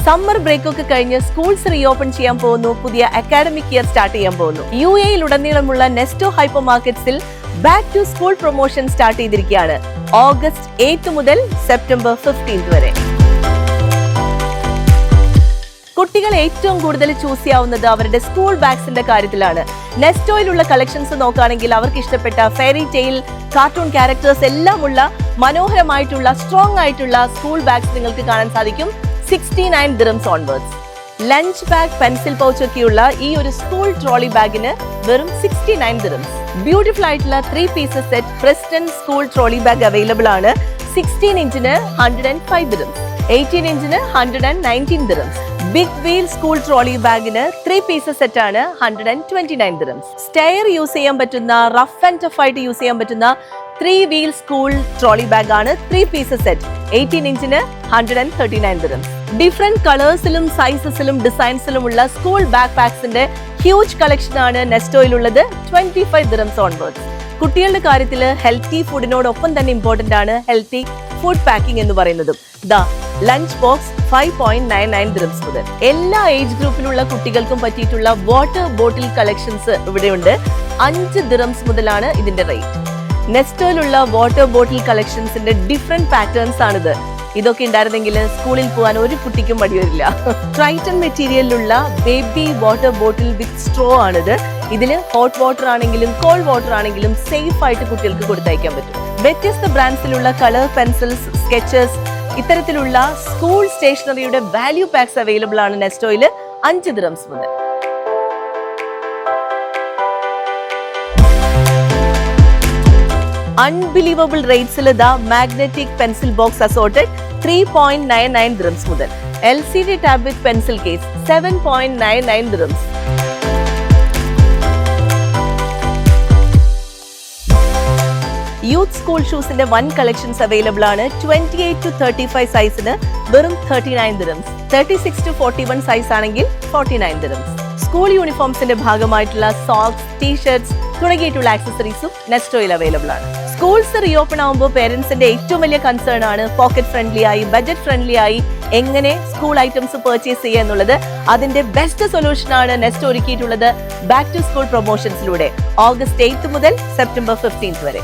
Summer break ഒക്കെ കഴിഞ്ഞ് schools reopen ചെയ്യാൻ പോകുന്നു. പുതിയ അക്കാഡമിക് ഇയർ സ്റ്റാർട്ട് ചെയ്യാൻ പോകുന്നു. UAE ഉടനീളമുള്ള നെസ്റ്റോ ഹൈപ്പർ മാർക്കറ്റ്സിൽ back to school promotion start ചെയ്തിരിക്കുകയാണ്. ഓഗസ്റ്റ് 8 മുതൽ സെപ്റ്റംബർ 15 വരെ. കുട്ടികൾ ഏറ്റവും കൂടുതൽ ചൂസ് ചെയ്യാവുന്നത് അവരുടെ സ്കൂൾ ബാഗ്സിന്റെ കാര്യത്തിലാണ്. നെസ്റ്റോയിലുള്ള കളക്ഷൻസ് നോക്കുകയാണെങ്കിൽ അവർക്ക് ഇഷ്ടപ്പെട്ട ഫെയറി ടെയിൽ, കാർട്ടൂൺ ക്യാരക്ടേഴ്സ് എല്ലാം ഉള്ള മനോഹരമായിട്ടുള്ള സ്ട്രോങ് ആയിട്ടുള്ള സ്കൂൾ ബാഗ്സ് നിങ്ങൾക്ക് കാണാൻ സാധിക്കും. 69 dirhams onwards. Lunch bag, pencil pouch ഒക്കെയുള്ള ഈ ഒരു സ്കൂൾ ട്രോളി ബാഗിന് വെറും 69 dirhams. ബ്യൂട്ടിഫുൾ ആയിട്ടുള്ള 3 pieces set Preston school trolley bag available ആണ്. 16 ഇഞ്ചിന് 105 dirhams, 18 ഇഞ്ചിന് 119 dirhams. Big wheel school trolley ബാഗിന് 3 പീസസ് സെറ്റ് ആണ് 129 dirhams. സ്റ്റെയർ യൂസ് ചെയ്യാൻ പറ്റുന്ന, റഫ് ആൻഡ് ടഫ് ആയിട്ട് യൂസ് ചെയ്യാൻ പറ്റുന്ന 3 വീൽ സ്കൂൾ ട്രോളി ബാഗ് ആണ് 3 പീസസ് സെറ്റ്, 18 ഇഞ്ചിന് 139 dirhams. ഡിഫറെന്റ് കളേഴ്സിലും സൈസസിലും ഡിസൈൻസിലുമുള്ള സ്കൂൾ ബാഗ് പാക്സിന്റെ ഹ്യൂജ് കളക്ഷൻ ആണ് നെസ്റ്റോയിലുള്ളത്. 25 dirhams ഓൺവേർഡ്സ്. കുട്ടികളുടെ കാര്യത്തിൽ ഹെൽത്തി ഫുഡിനോടൊപ്പം തന്നെ ഇമ്പോർട്ടന്റ് ആണ് ഹെൽത്തി ഫുഡ് പാക്കിംഗ് എന്ന് പറയുന്നതും. ലഞ്ച് ബോക്സ് 5.99 dirhams മുതൽ. എല്ലാ ഏജ് ഗ്രൂപ്പിലുള്ള കുട്ടികൾക്കും പറ്റിയിട്ടുള്ള വാട്ടർ ബോട്ടിൽ കളക്ഷൻസ് ഇവിടെയുണ്ട്. 5 dirhams മുതലാണ് ഇതിന്റെ റേറ്റ്. നെസ്റ്റോയിലുള്ള വാട്ടർ ബോട്ടിൽ കളക്ഷൻസിന്റെ ഡിഫറെന്റ് പാറ്റേൺസ് ആണിത്. ഇതൊക്കെ ഉണ്ടായിരുന്നെങ്കിൽ സ്കൂളിൽ പോകാൻ ഒരു കുട്ടിക്കും മടി വരില്ല. ട്രൈറ്റൺ മെറ്റീരിയലിലുള്ള baby water bottle with straw ആണിത്. ഇതില് ഹോട്ട് വാട്ടർ ആണെങ്കിലും കോൾഡ് വാട്ടർ ആണെങ്കിലും സേഫ് ആയിട്ട് കുട്ടികൾക്ക് കൊടുത്തയക്കാൻ പറ്റും. വ്യത്യസ്ത ബ്രാൻഡ്സിലുള്ള കളർ പെൻസിൽസ്, സ്കെച്ചസ്, ഇത്തരത്തിലുള്ള സ്കൂൾ സ്റ്റേഷനറിയുടെ വാല്യൂ പാക്സ് അവൈലബിൾ ആണ് നെസ്റ്റോയിൽ 5 dirhams മുതൽ. അൺബിലീവബിൾ റേറ്റ്സിൽ magnetic pencil box assorted 3.99 dirhams മുതൽ. LCD tab with pencil case 7.99 dirhams. Youth school ഷൂസിന്റെ 1 കളക്ഷൻസ് അവൈലബിൾ ആണ്. 28 to 35 സൈസിന് വെറും 39 dirhams. 36 to 41 സൈസ് ആണെങ്കിൽ 49 dirhams. സ്കൂൾ യൂണിഫോംസിന്റെ ഭാഗമായിട്ടുള്ള സോക്സ്, ടീഷർട്സ് തുടങ്ങിയിട്ടുള്ള ആക്സസറീസും നെസ്റ്റോയിൽ അവൈലബിൾ ആണ്. സ്കൂൾസ് റീഓപ്പൺ ആകുമ്പോൾ പേരൻസിന്റെ ഏറ്റവും വലിയ കൺസേൺ ആണ് പോക്കറ്റ് ഫ്രണ്ട്ലി ആയി, ബഡ്ജറ്റ് ഫ്രണ്ട്ലി ആയി എങ്ങനെ സ്കൂൾ ഐറ്റംസ് പർച്ചേസ് ചെയ്യുക എന്നുള്ളത്. അതിന്റെ ബെസ്റ്റ് സൊല്യൂഷൻ ആണ് നെസ്റ്റോ ഒരുക്കിയിട്ടുള്ളത് ബാക്ക് ടു സ്കൂൾ പ്രൊമോഷൻസിലൂടെ. ഓഗസ്റ്റ് 8 മുതൽ സെപ്റ്റംബർ 15 വരെ.